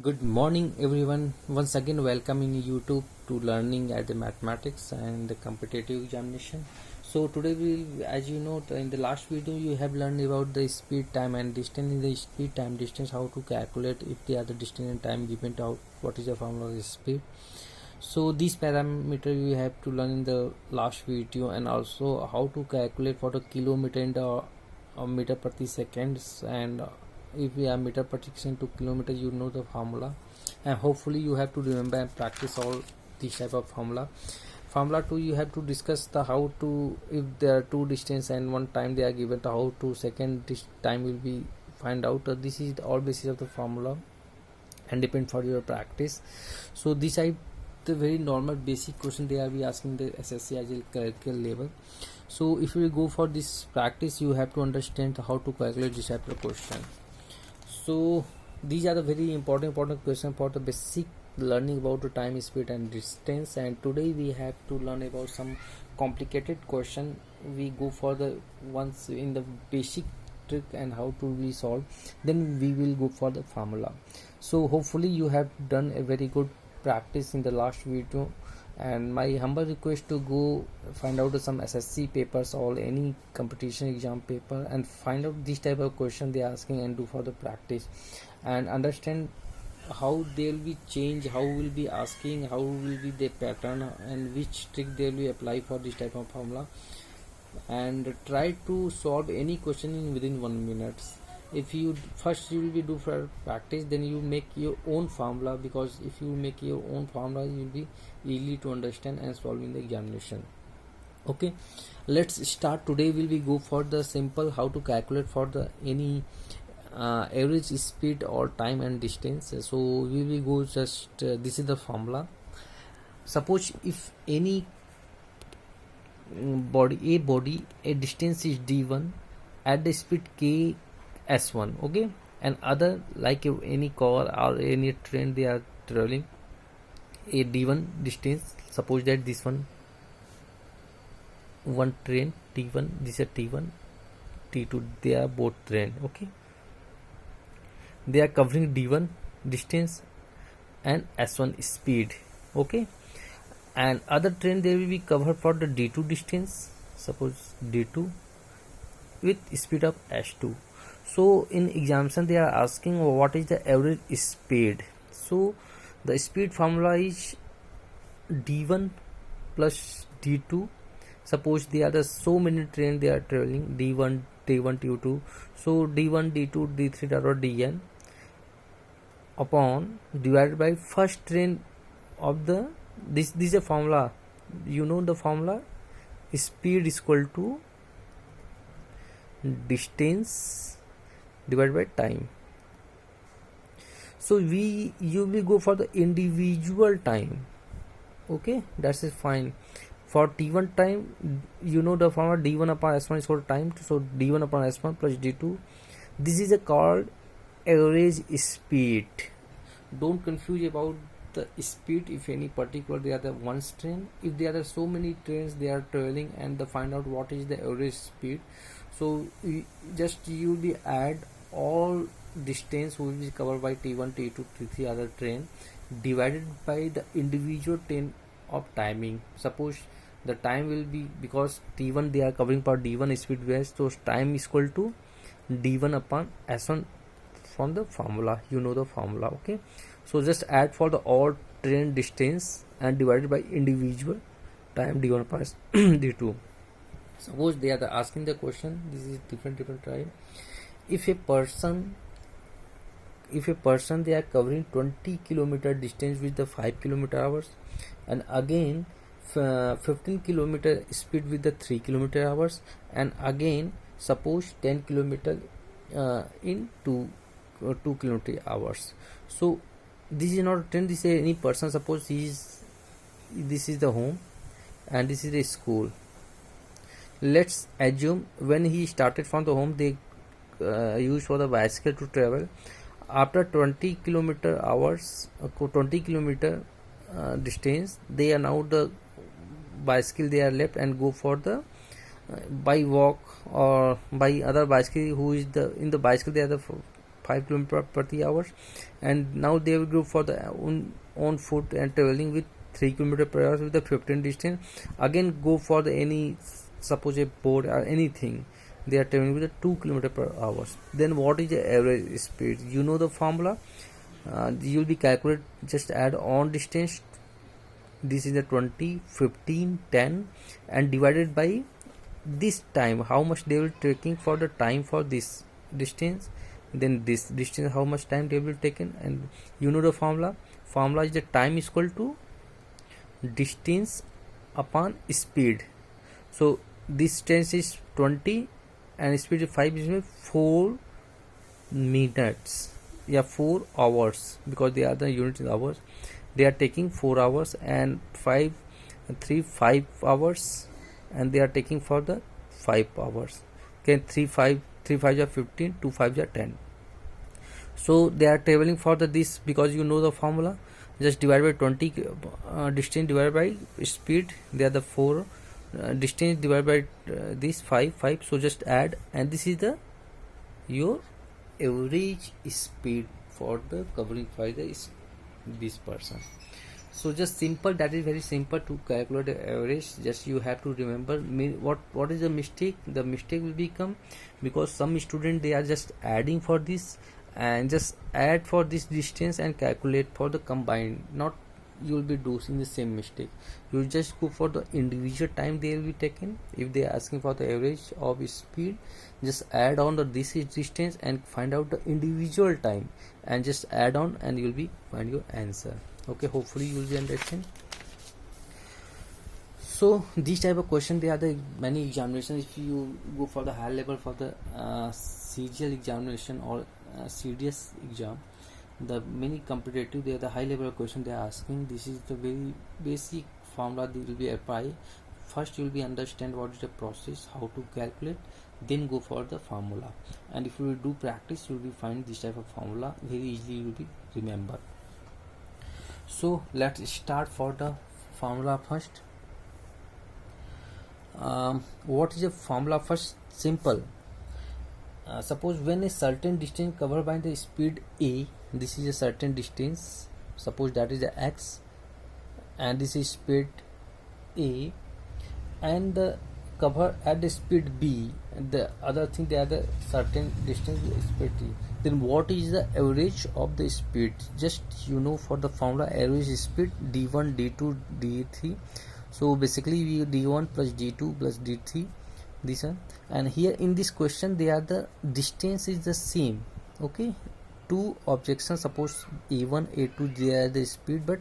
Good morning, everyone. Once again, welcoming you to learning at the mathematics and the competitive examination. So today as you know, in the last video you have learned about the speed, time, and distance. In the speed, time, distance, how to calculate if they are the distance and time given to out what is the formula of the speed. So these parameter you have to learn in the last video, and also how to calculate for the kilometer in the meter per seconds, and if we are meter per second to kilometer, you know the formula, and hopefully you have to remember and practice all these type of formula 2. You have to discuss the how to, if there are two distance and one time they are given, to how to second this time will be find out. This is all basis of the formula and depend for your practice. So this I the very normal basic question they are be asking the SSC as a clerical level. So if you go for this practice, you have to understand how to calculate this type of question. So these are the very important question for the basic learning about the time, speed, and distance. And today we have to learn about some complicated question. We go for the once in the basic trick and how to be solve, then we will go for the formula. So hopefully you have done a very good practice in the last video, and my humble request to go find out some SSC papers or any competition exam paper and find out this type of question they are asking and do for the practice and understand how they will be change, how will be asking, how will be the pattern, and which trick they will be apply for this type of formula, and try to solve any question in within 1 minute. If you first you will be do for practice, then you make your own formula, because if you make your own formula, you will be easy to understand and solve in the examination. Okay, let's start. Today will we go for the simple how to calculate for the any average speed or time and distance. So we will go just this is the formula. Suppose if any body a distance is d1 at the speed k s1, okay, and other like any car or any train they are traveling a d1 distance. Suppose that this one train t1, this is t1, t2, they are both train, okay, they are covering d1 distance and s1 speed, okay, and other train they will be covered for the d2 distance, suppose d2 with speed of s2. So in examination they are asking what is the average speed. So the speed formula is d1 plus d2. Suppose there are the so many train they are traveling d1, t1, t2, so d1, d2, d3 or dn upon divided by first train of the this is a formula, you know the formula, speed is equal to distance divided by time. So you will go for the individual time, okay, that's fine. For t1 time, you know the formula d1 upon s1 is equal to time, so d1 upon s1 plus d2. This is a called average speed. Don't confuse about the speed if any particular they are the one train. If there are so many trains they are traveling and the find out what is the average speed, so you will be add all distance will be covered by t1, t2, t3 other train divided by the individual train of timing. Suppose the time will be, because t1 they are covering for d1 speed west, so time is equal to d1 upon s1 from the formula, you know the formula, okay. So just add for the all train distance and divided by individual time d1 upon d2. Suppose they are asking the question, this is different time. If a person they are covering 20 kilometer distance with the 5 kilometer hours, and again 15 kilometer speed with the 3 kilometer hours, and again suppose 10 kilometer in 2 kilometer hours. So this is not a train, this is any person. Suppose this is the home and this is the school. Let's assume when he started from the home, they use for the bicycle to travel. After 20 kilometer hours, 20 kilometer distance, they are now the bicycle they are left and go for the by walk or by other bicycle who is the in the bicycle they are the 5 km per hour, and now they will go for the on foot and traveling with 3 km per hour with the 15 distance. Again go for the any, suppose a boat or anything, they are traveling with the 2 km per hour. Then what is the average speed? You know the formula. You will be calculate, just add on distance, this is the 20, 15, 10, and divided by this time, how much they will taking for the time for this distance, then this distance how much time they will taken, and you know the formula is the time is equal to distance upon speed. So this distance is 20 and speed is 5, is 4 minutes, 4 hours, because they are the units in hours. They are taking 4 hours, and 5 hours, and they are taking for the 5 hours. Okay, 3 5 are 15, 2 5 are 10. So they are traveling for the this, because you know the formula, just divide by 20, distance divided by speed, they are the 4, distance divided by this 5, so just add, and this is the your average speed for the covering by this person. So just simple, that is very simple to calculate the average. Just you have to remember what is the mistake. The mistake will become because some student they are just adding for this and just add for this distance and calculate for the combined. Not you will be doing the same mistake. You just go for the individual time they will be taken. If they are asking for the average of speed, just add on the this is distance and find out the individual time and just add on, and you will be find your answer. Okay, hopefully you will be understand. So these type of question, they are the many examinations. If you go for the high level for the CGL examination or CDS exam, the many competitive, they are the high level question they are asking. This is the very basic formula they will be apply. First you will be understand what is the process, how to calculate, then go for the formula, and if you will do practice, you will be find this type of formula very easily, you will be remember. So let's start for the formula first. What is the formula first? Simple. Suppose when a certain distance covered by the speed a, this is a certain distance, suppose that is the x, and this is speed a, and the cover at the speed b, and the other thing they are the certain distance speed t. Then what is the average of the speed? Just you know for the formula average speed d1 d2 d3. So basically we d1 plus d2 plus d3, this one, and here in this question they are the distance is the same. Okay, two objects, suppose a1 a2, they are the speed but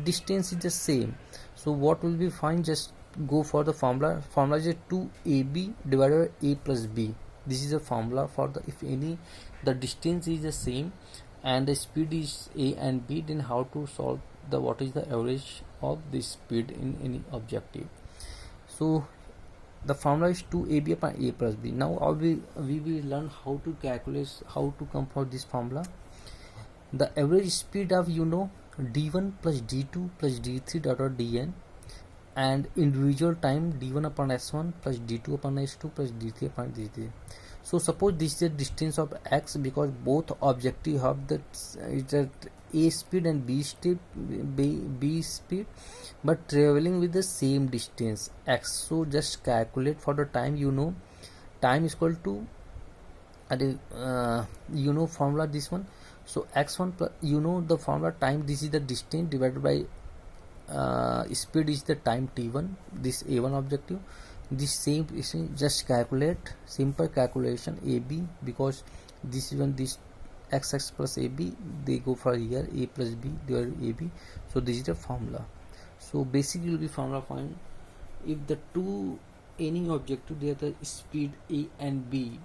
distance is the same. So what will be fine? Just go for the formula is 2ab divided by a plus b. This is the formula for the, if any the distance is the same and the speed is a and b, then how to solve the what is the average of the speed in any objective. So the formula is 2ab upon a plus b. Now we will learn how to calculate, how to come for this formula. The average speed of d1 plus d2 plus d3 dot dn, and individual time d1 upon s1 plus d2 upon s2 plus d3 upon d3. So suppose this is the distance of x, because both objective have the a speed and b speed but traveling with the same distance x. So just calculate for the time. Time is equal to formula this one. So x1 plus the formula time, this is the distance divided by speed is the time t1, this a1 objective. This same is just calculate, simple calculation ab, because this is when this xx plus ab, they go for here a plus b divided by ab. So this is the formula. So basically will be formula find if the two any objective, they are the speed a and b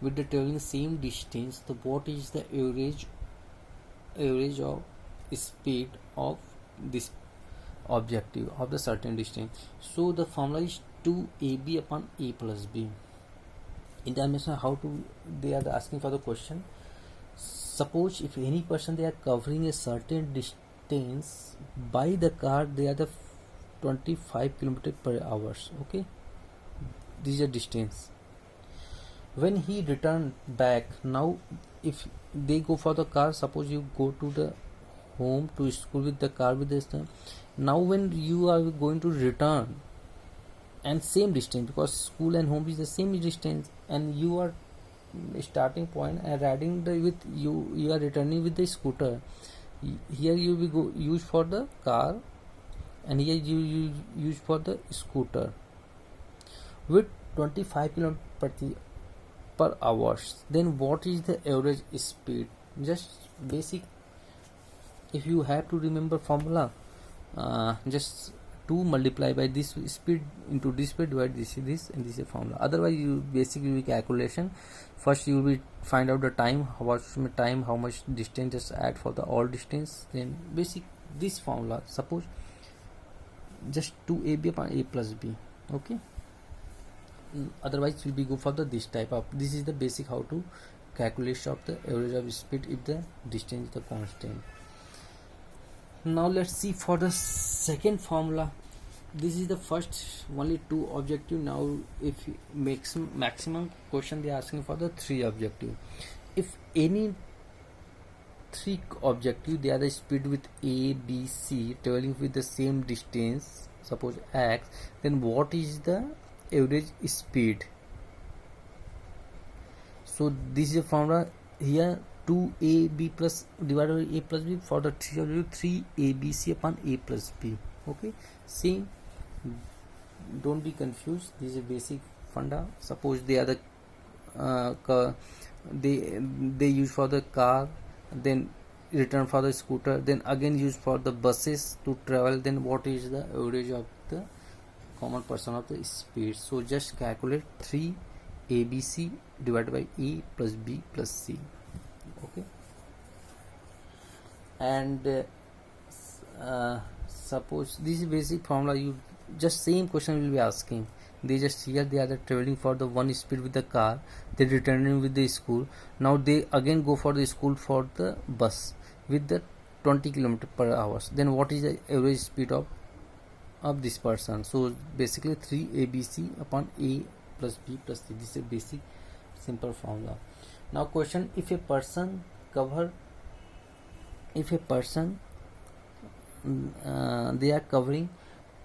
with the traveling same distance, the what is the average of speed of this objective of the certain distance. So the formula is 2ab upon a plus b. In the dimension, how to they are asking for the question. Suppose if any person they are covering a certain distance by the car, they are the 25 km per hour. Okay, this is a distance. When he returned back, now if they go for the car. Suppose you go to the home to school with the car with this. Now when you are going to return, and same distance, because school and home is the same distance, and you are starting point and riding the with you are returning with the scooter. Here you will go use for the car, and here you use for the scooter with 25 km per hour. Then what is the average speed? Just basic, if you have to remember formula, just 2 multiply by this speed into this speed, divide this and this is a formula. Otherwise you basically calculation. First you will find out the time, how much distance, just add for the all distance, then basic this formula. Suppose just 2ab upon a plus b. Okay, otherwise will be go for the this type of, this is the basic how to calculation of the average of speed if the distance is the constant. Now let's see for the second formula. This is the first only 2 objective. Now if maximum question they are asking for the 3 objective. If any 3 objective, they are the speed with a, b, c traveling with the same distance, suppose x, then what is the average speed? So this is a formula here, 2ab plus divided by a plus b for the 3 abc upon a plus b. Okay, same, don't be confused, this is a basic funda. Suppose they are the they use for the car, then return for the scooter, then again use for the buses to travel, then what is the average of the common person of the speed? So just calculate 3 abc divided by a plus b plus c. Okay, and suppose this is basic formula, you just same question will be asking. They just here they are traveling for the one speed with the car, they returning with the school. Now they again go for the school for the bus with the 20 km per hour, then what is the average speed of this person? So basically 3 abc upon a plus b plus c. This is a basic simple formula. Now question, if a person they are covering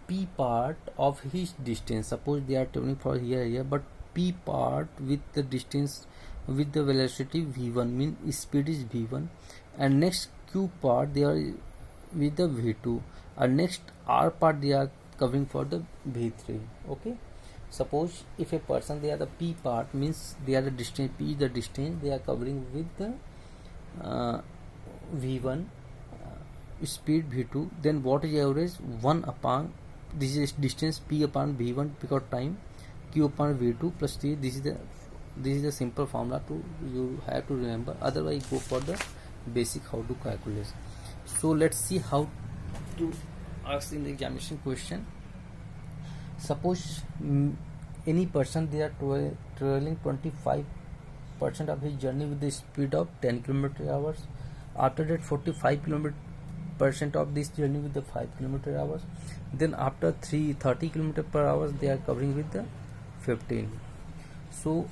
p part of his distance, suppose they are traveling for here, but p part with the distance with the velocity v1, means speed is v1, and next q part they are with the v2, and next r part they are covering for the v3. Okay, suppose if a person, they are the p part, means they are the distance, p is the distance they are covering with the v1, speed v2, then what is average? 1 upon, this is distance p upon v1 because time, q upon v2 plus t. This is the simple formula to you have to remember, otherwise go for the basic how to calculate. So let's see how to ask in the examination question. Suppose any person, they are traveling 25% of his journey with the speed of 10 km/h. After that 45% of this journey with the 5 km/h. Then after 30 km/h they are covering with the 15. So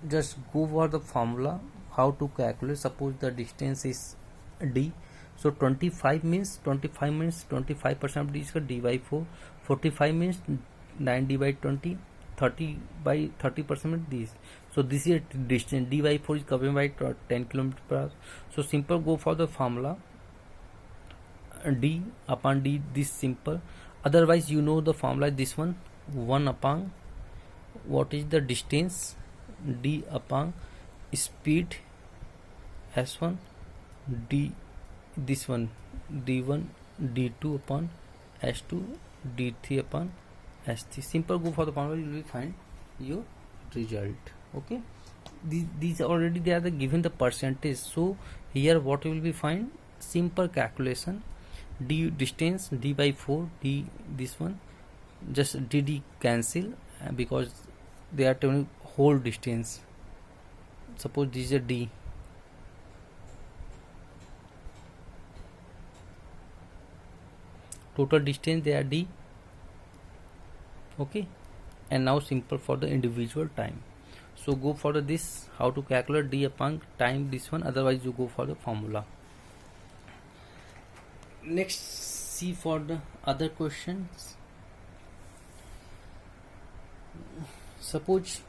just go for the formula how to calculate. Suppose the distance is d, so 25 means 25% of d is d by 4, 45 means 9d by 20, 30 by 30% this. So this is distance, d by 4 is covering by 10 km/h. So simple, go for the formula d upon d, this simple. Otherwise you know the formula, this one, 1 upon what is the distance, d upon speed s1, d, this one d1, d2 upon s2, d3 upon s3. Simple, go for the formula, you will find your result. Okay, these already they are given the percentage. So here what will be find? Simple calculation, d distance d by 4, d this one, just dd cancel because they are telling whole distance. Suppose this is a d, total distance they are d. Okay, and now simple for the individual time. So go for this, how to calculate d upon time, this one, otherwise you go for the formula. Next, see for the other questions. Suppose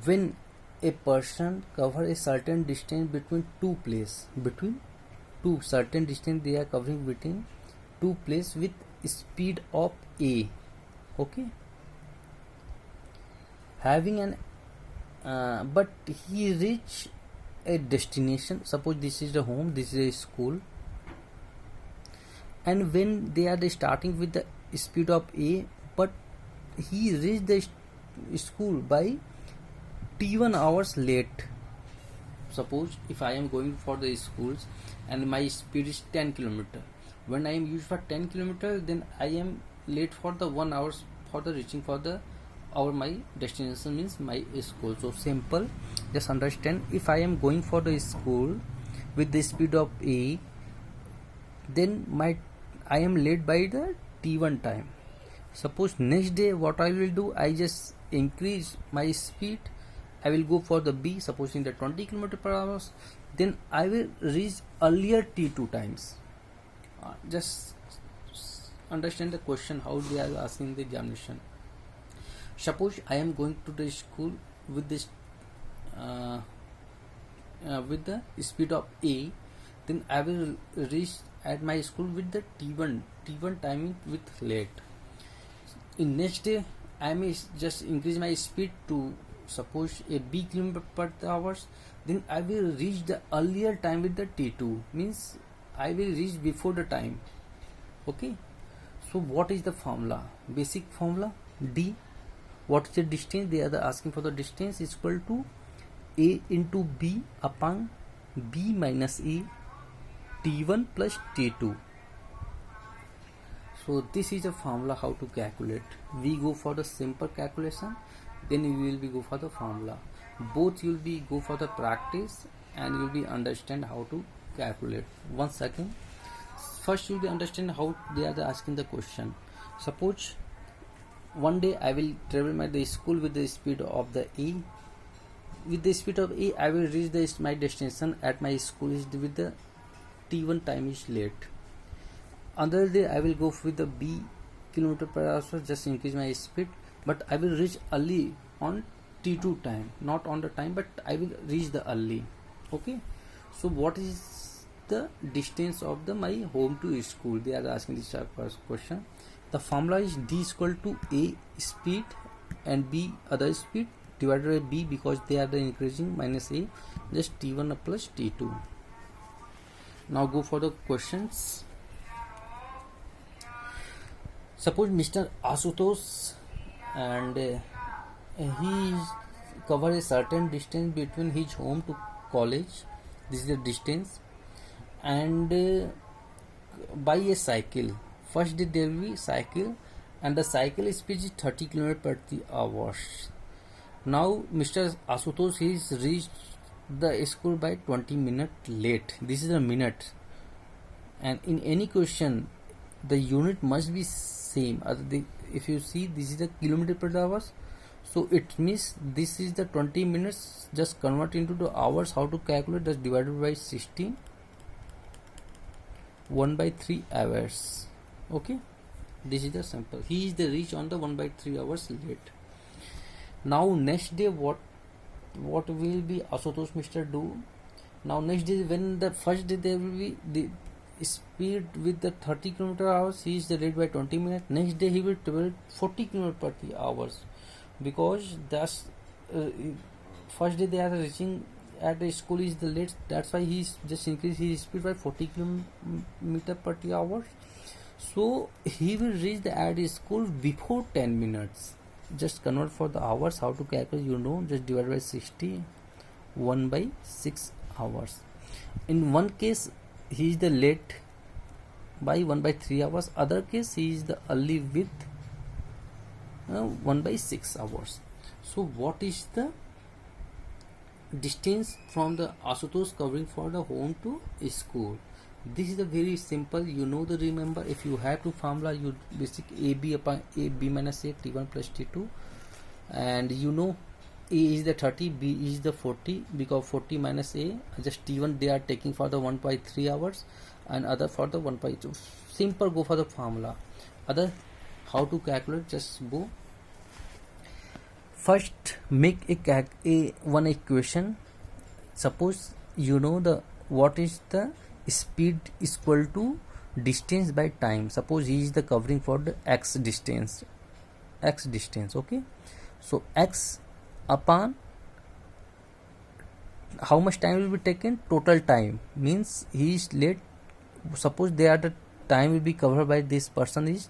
when a person cover a certain distance between two certain distance they are covering between two places with speed of a, okay, having an but he reach a destination. Suppose this is the home, this is a school, and when they are starting with the speed of a, but he reached the school by t1 hours late. Suppose if I am going for the schools and my speed is 10 kilometer, when I am used for 10 kilometer, then I am late for the 1 hours for the reaching for the our my destination, means my school. So simple, just understand, if I am going for the school with the speed of a, then I am late by the t1 time. Suppose next day what I will do, I just increase my speed, I will go for the b, suppose in the 20 km per hour, then I will reach earlier t2 times. Just understand the question how they are asking the examination. Suppose I am going to the school with this with the speed of a, then I will reach at my school with the t1 timing with late. In next day I may just increase my speed to suppose a b km per hour, then I will reach the earlier time with the t2, means I will reach before the time, okay. So what is the formula? Basic formula, d, what is the distance, they are asking for the distance, is equal to a into b upon b minus a, t1 plus t2. So this is a formula how to calculate. We go for the simple calculation, then we will be go for the formula. Both you will be go for the practice and you will be understand how to calculate. One second. First you will be understand how they are asking the question. Suppose one day I will travel the school with the speed of the a. With the speed of a, I will reach my destination at my school is with the t1 time is late. Another day I will go with the b km per hour, just increase my speed, but I will reach early on t2 time, not on the time, but I will reach the early, okay. So what is the distance of the my home to school, they are asking this first question. The formula is d is equal to a speed and b other speed divided by b, because they are the increasing, minus a, just t1 plus t2. Now go for the questions. Suppose Mr. Asutosh and he cover a certain distance between his home to college, this is the distance, and by a cycle. First day there will be cycle and the cycle speed is 30 km per hour. Now Mr. Asutosh is reached the school by 20 minutes late, this is a minute, and in any question the unit must be same. If you see this is the kilometer per hour, so it means this is the 20 minutes, just convert into the hours. How to calculate? Just divided by 16, 1 by 3 hours, okay. This is the simple, he is the reach on the 1 by 3 hours late. Now next day what will be Asutosh Mr. do? Now next day, when the first day there will be the speed with the 30 km hours, he is the late by 20 minutes. Next day he will travel 40 km per hours, because that's first day they are reaching at the school is the late, that's why he just increase his speed by 40 km per hour. So he will reach the at his school before 10 minutes. Just convert for the hours, how to calculate, just divide by 60, 1 by 6 hours. In one case he is the late by 1 by 3 hours, other case he is the early with 1 by 6 hours. So what is the distance from the Asutosh covering for the home to school? This is the very simple, the remember, if you have to formula, you basic ab upon a b minus a, t1 plus t2, and A is the 30, B is the 40, because 40 minus A, just T1 they are taking for the 1.3 hours and other for the 1.2. Simple, go for the formula. Other, how to calculate, just go. First make a one equation. Suppose you know the what is the speed is equal to distance by time. Suppose he is the covering for the x distance, okay. So x upon how much time will be taken, total time, means he is late. Suppose they are the time will be covered by this person is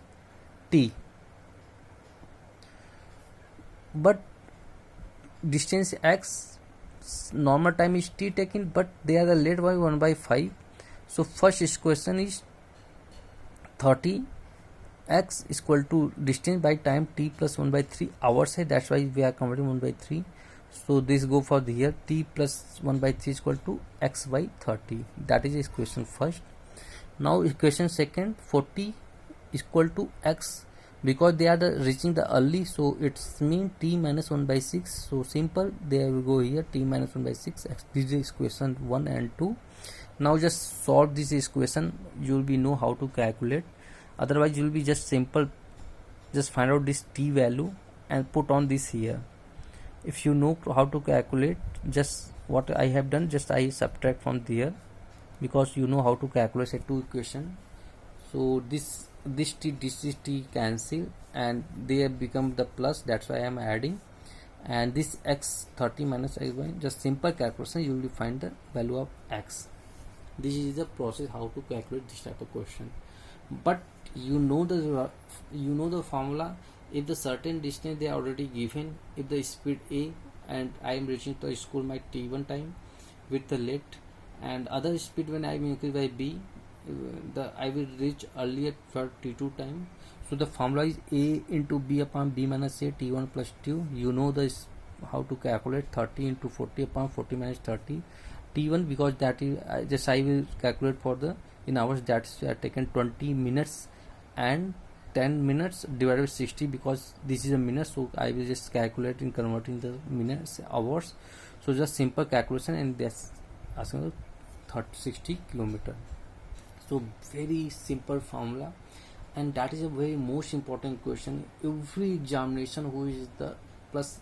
t, but distance x, normal time is t taken, but they are the late by 1/5. So first question is 30, x is equal to distance by time t plus 1/3 hours hai, that's why we are converting 1/3. So this go for the here, t plus 1/3 is equal to x by 30. That is equation first. Now equation second, 40 is equal to x, because they are reaching the early, so it's mean t minus 1/6. So simple, there we go here, t minus 1/6 x. This is equation 1 and 2. Now just solve this equation, you will be know how to calculate. Otherwise you will be just simple, just find out this t value and put on this here. If you know how to calculate, just what I have done, just I subtract from there, because you know how to calculate a two equation. So this t cancel and they have become the plus, that's why I am adding. And this x 30 minus x by, just simple calculation, you will find the value of x. This is the process how to calculate this type of question. But you know the formula. If the certain distance they are already given, if the speed a, and I am reaching to school my t1 time with the late, and other speed when I am increased by b, I will reach earlier for t2 time. So the formula is a into b upon b minus a, t1 plus t2. You know this how to calculate, 30 into 40 upon 40 minus 30 t1, because that is just I will calculate for the in hours, that is taken 20 minutes and 10 minutes divided by 60, because this is a minute, so I will just calculate in converting the minutes hours. So just simple calculation, and that's asking 60 kilometer. So very simple formula, and that is a very most important question. Every examination who is the plus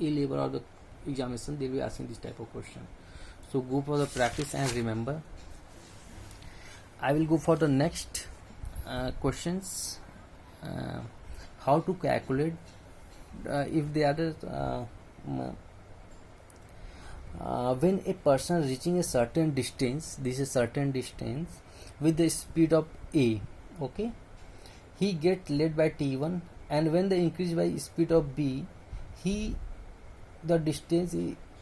A level or the examination, they will be asking this type of question. So go for the practice and remember. I will go for the next questions. How to calculate if they are the when a person reaching a certain distance, this is certain distance with the speed of a, okay, he get led by t1, and when they increase by speed of b, the distance